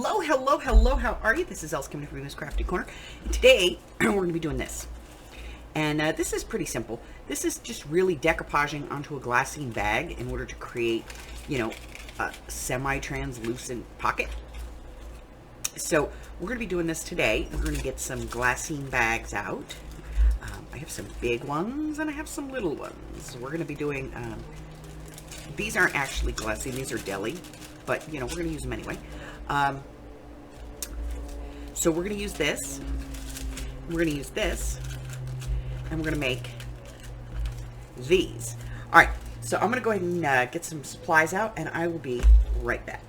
Hello, hello, hello, how are you? This is Els coming from this Crafty Corner. And today, we're going to be doing this. And this is pretty simple. This is just really decoupaging onto a glassine bag in order to create, a semi-translucent pocket. So we're going to be doing this today. We're going to get some glassine bags out. I have some big ones and I have some little ones. We're going to be doing, these aren't actually glassine, these are deli, but we're going to use them anyway. So we're going to use this, we're going to use this, and we're going to make these. All right, so I'm going to go ahead and get some supplies out, and I will be right back.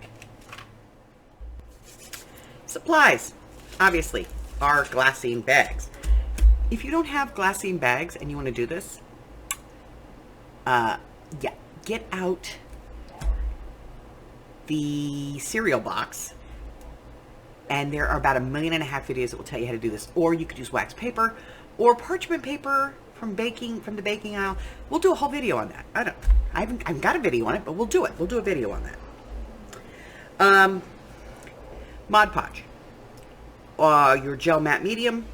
Supplies, obviously, are glassine bags. If you don't have glassine bags and you want to do this, yeah, get out the cereal box, and there are about 1.5 million videos that will tell you how to do this. Or you could use wax paper or parchment paper from the baking aisle. We'll do a whole video on that. I haven't got a video on it, but we'll do it. We'll do a video on that. Mod Podge, your gel matte medium,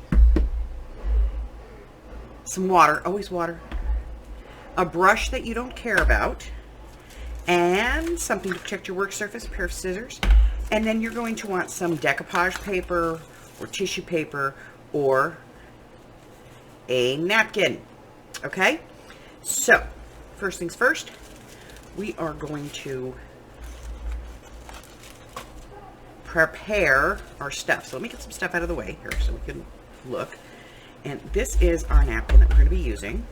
some water, always water, a brush that you don't care about, and something to protect your work surface, a pair of scissors, and then you're going to want some decoupage paper or tissue paper or a napkin. Okay, so first things first, we are going to prepare our stuff. So let me get some stuff out of the way here so we can look. And this is our napkin that we're going to be using.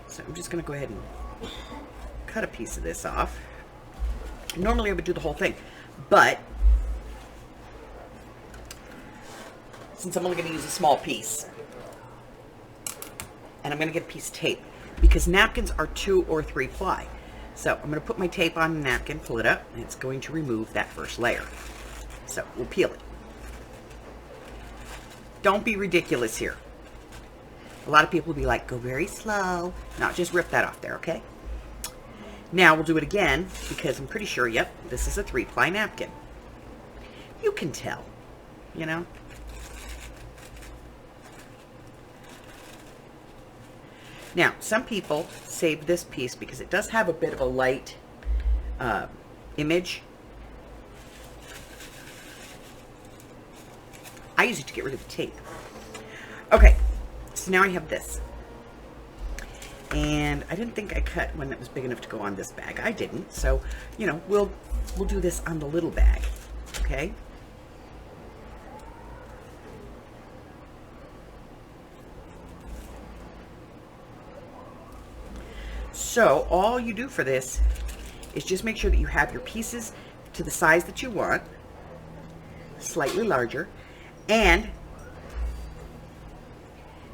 So I'm just going to go ahead and cut a piece of this off. Normally I would do the whole thing, but since I'm only going to use a small piece, and I'm going to get a piece of tape, because napkins are 2 or 3 ply. So I'm going to put my tape on the napkin, pull it up, and it's going to remove that first layer. So we'll peel it. Don't be ridiculous here. A lot of people will be like, go very slow. Now just rip that off there, okay? Now we'll do it again, because I'm pretty sure, yep, this is a 3-ply napkin. You can tell, Now, some people save this piece because it does have a bit of a light image. I use it to get rid of the tape. Okay, so now I have this. And I didn't think I cut one that was big enough to go on this bag. I didn't, so, we'll do this on the little bag, okay? So all you do for this is just make sure that you have your pieces to the size that you want, slightly larger, and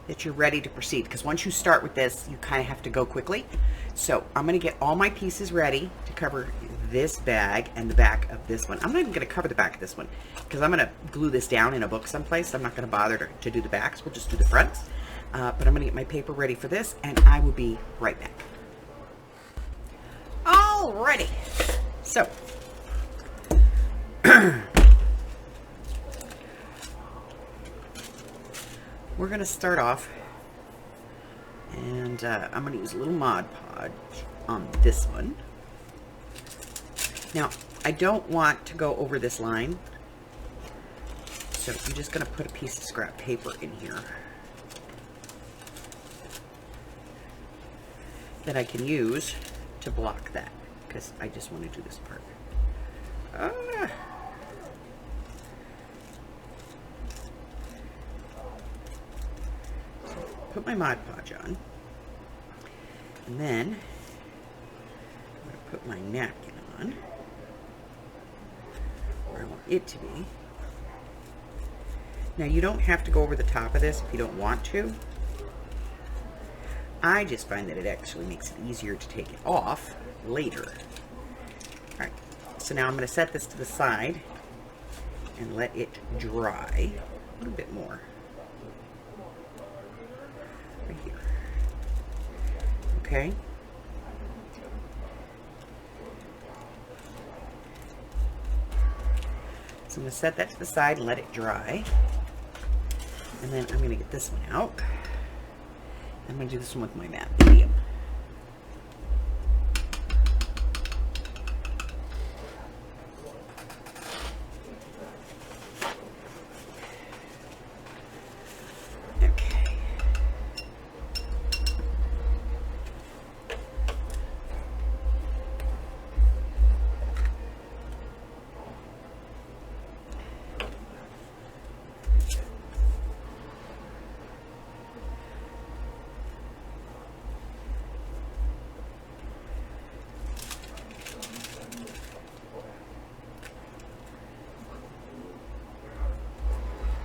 that you're ready to proceed, because once you start with this, you kind of have to go quickly. So I'm going to get all my pieces ready to cover this bag and the back of this one. I'm not even going to cover the back of this one because I'm going to glue this down in a book someplace. I'm not going to bother to do the backs. We'll just do the fronts. But I'm going to get my paper ready for this, and I will be right back. Alrighty. So we're going to start off, and I'm going to use a little Mod Podge on this one. Now, I don't want to go over this line, so I'm just going to put a piece of scrap paper in here that I can use to block that, because I just want to do this part. Put my Mod Podge on, and then I'm going to put my napkin on where I want it to be. Now you don't have to go over the top of this if you don't want to. I just find that it actually makes it easier to take it off later. Alright, so now I'm going to set this to the side and let it dry a little bit more. Right here. Okay. So I'm going to set that to the side and let it dry. And then I'm going to get this one out. I'm going to do this one with my matte medium.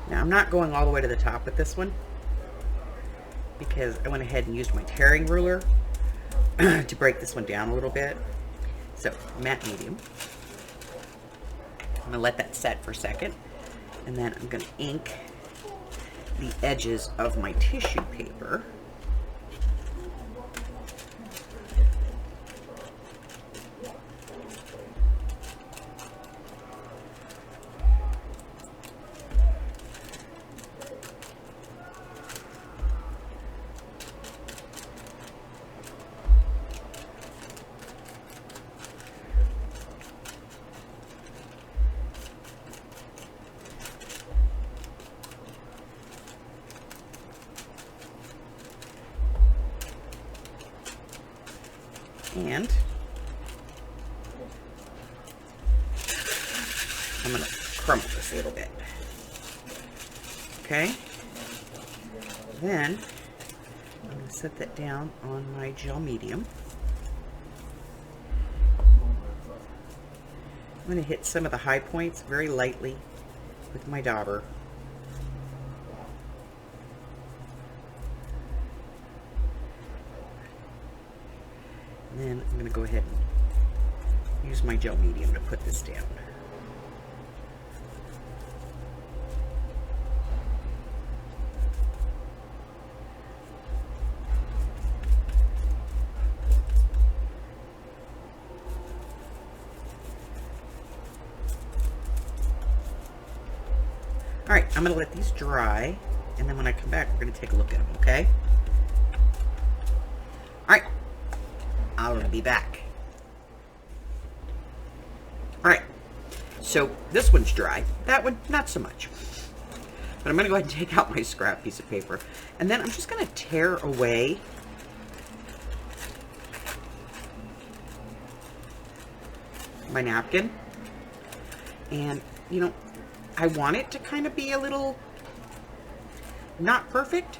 Now I'm not going all the way to the top with this one because I went ahead and used my tearing ruler to break this one down a little bit. So matte medium. I'm going to let that set for a second, and then I'm going to ink the edges of my tissue paper. And I'm going to crumble this a little bit. Okay. Then I'm going to set that down on my gel medium. I'm going to hit some of the high points very lightly with my dauber. And then I'm going to go ahead and use my gel medium to put this down. All right, I'm going to let these dry, and then when I come back, we're going to take a look at them, okay? All right. I'll be back. All right, so this one's dry. That one, not so much. But I'm going to go ahead and take out my scrap piece of paper. And then I'm just going to tear away my napkin. And, you know, I want it to kind of be a little not perfect.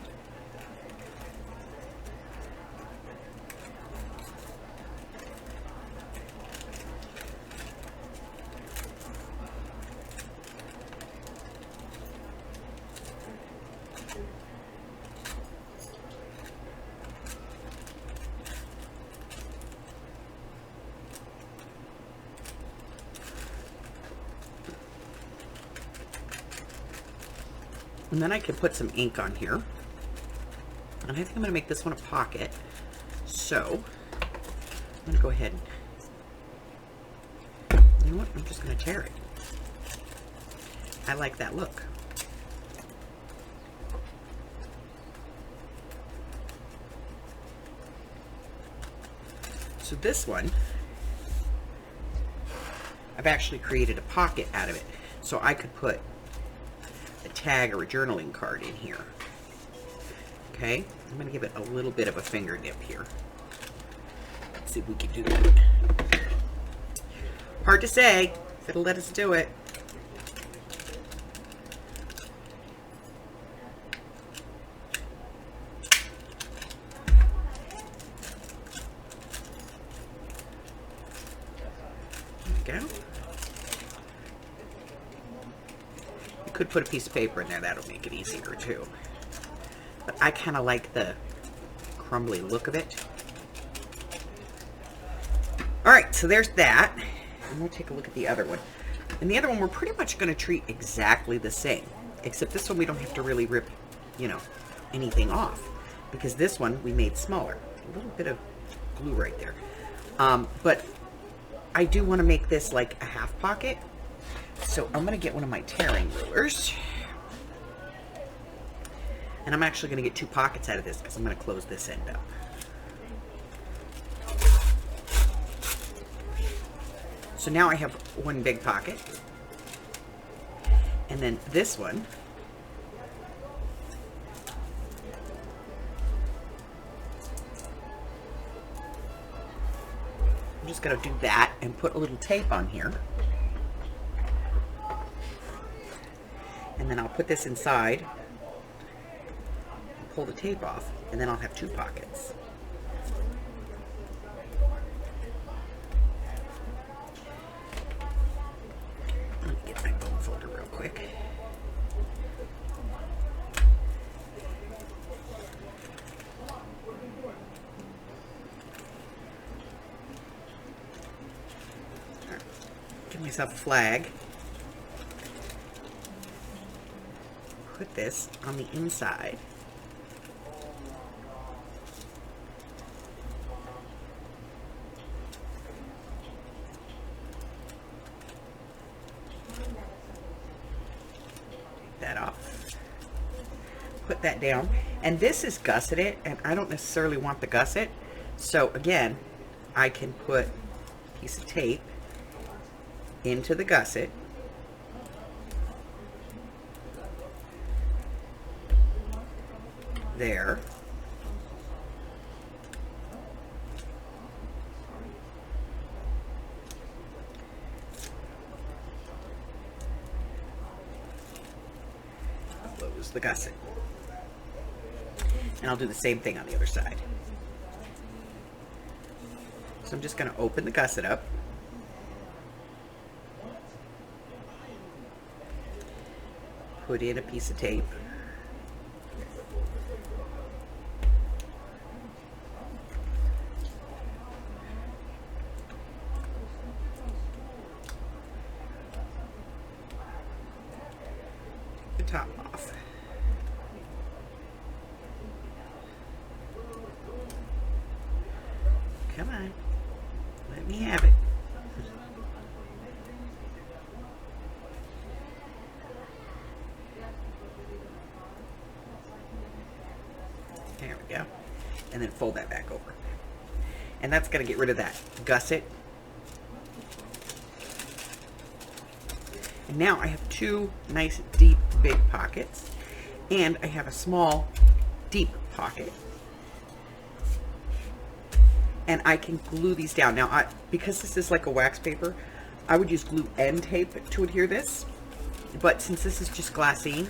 And then I can put some ink on here. And I think I'm going to make this one a pocket. So I'm going to go ahead and, you know what, I'm just going to tear it. I like that look. So this one, I've actually created a pocket out of it. So I could put a tag or a journaling card in here. Okay, I'm going to give it a little bit of a finger dip here. Let's see if we can do that. Hard to say if it'll let us do it. There we go. Could put a piece of paper in there, that'll make it easier too. But I kind of like the crumbly look of it. Alright, so there's that. And we'll take a look at the other one. And the other one we're pretty much going to treat exactly the same. Except this one we don't have to really rip, you know, anything off. Because this one we made smaller. A little bit of glue right there. But I do want to make this like a half pocket. So I'm going to get one of my tearing rulers. And I'm actually going to get 2 pockets out of this because I'm going to close this end up. So now I have one big pocket. And then this one. I'm just going to do that and put a little tape on here. And then I'll put this inside, pull the tape off, and then I'll have 2 pockets. Let me get my bone folder real quick. Give myself a flag. Put this on the inside. Take that off. Put that down. And this is gusseted, and I don't necessarily want the gusset. So again, I can put a piece of tape into the gusset. There. Close the gusset. And I'll do the same thing on the other side. So I'm just going to open the gusset up. Put in a piece of tape. The top off. Come on. Let me have it. There we go. And then fold that back over. And that's going to get rid of that gusset. And now I have 2 nice, deep, big pockets. And I have a small, deep pocket. And I can glue these down. Now, because this is like a wax paper, I would use glue and tape to adhere this. But since this is just glassine,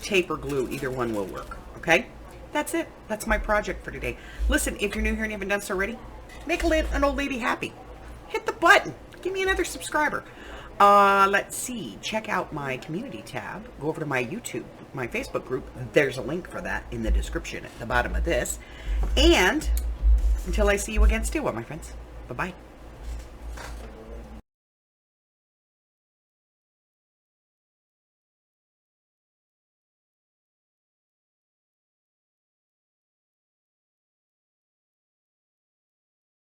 tape or glue, either one will work. Okay? That's it. That's my project for today. Listen, if you're new here and you haven't done so already, make an old lady happy. Hit the button. Give me another subscriber. Let's see. Check out my community tab. Go over to my YouTube, my Facebook group. There's a link for that in the description at the bottom of this. And until I see you again, stay well, my friends. Bye-bye.